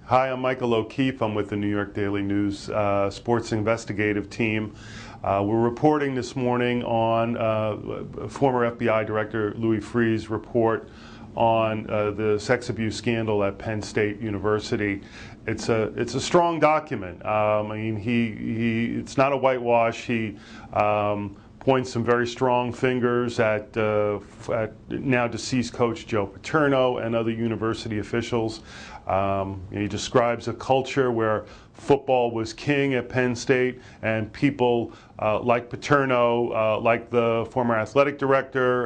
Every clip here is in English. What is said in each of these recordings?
Hi, I'm Michael O'Keefe. I'm with the New York Daily News sports investigative team. We're reporting this morning on former FBI Director Louis Freeh's report on the sex abuse scandal at Penn State University. It's a strong document. I mean, it's not a whitewash. He points some very strong fingers at now deceased coach Joe Paterno and other university officials. He describes a culture where football was king at Penn State, and people like Paterno, like the former athletic director,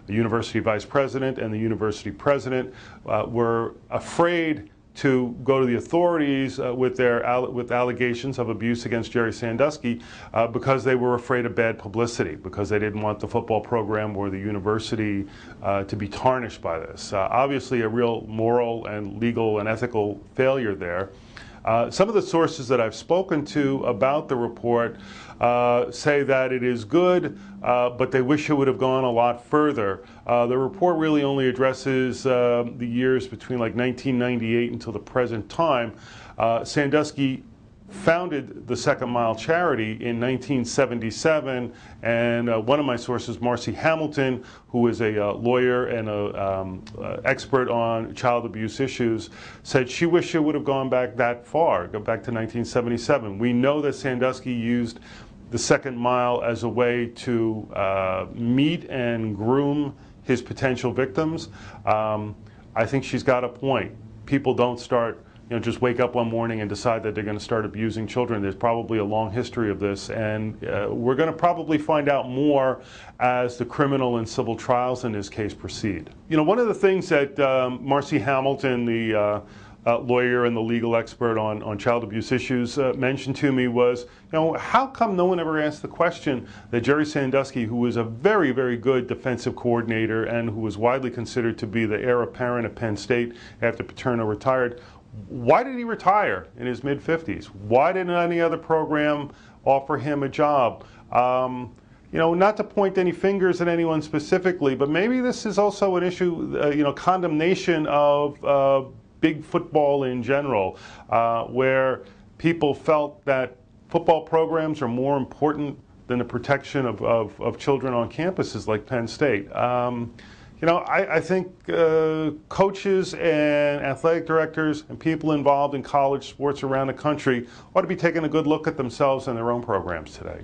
the university vice president, and the university president, were afraid to go to the authorities with allegations of abuse against Jerry Sandusky because they were afraid of bad publicity, because they didn't want the football program or the university to be tarnished by this. Obviously a real moral and legal and ethical failure there. Some of the sources that I've spoken to about the report say that it is good, but they wish it would have gone a lot further. The report really only addresses the years between like 1998 until the present time. Sandusky founded the Second Mile charity in 1977, and one of my sources, Marcy Hamilton, who is a lawyer and an expert on child abuse issues, said she wished it would have gone back that far, go back to 1977. We know that Sandusky used the Second Mile as a way to meet and groom his potential victims. I think she's got a point. People don't start, just wake up one morning and decide that they're going to start abusing children. There's probably a long history of this, and we're going to probably find out more as the criminal and civil trials in this case proceed. One of the things that Marcy Hamilton, the lawyer and the legal expert on child abuse issues, mentioned to me was, how come no one ever asked the question that Jerry Sandusky, who was a very, very good defensive coordinator and who was widely considered to be the heir apparent at Penn State after Paterno retired, why did he retire in his mid-50s? Why didn't any other program offer him a job? Not to point any fingers at anyone specifically, but maybe this is also an issue, condemnation of big football in general, where people felt that football programs are more important than the protection of children on campuses like Penn State. I think coaches and athletic directors and people involved in college sports around the country ought to be taking a good look at themselves and their own programs today.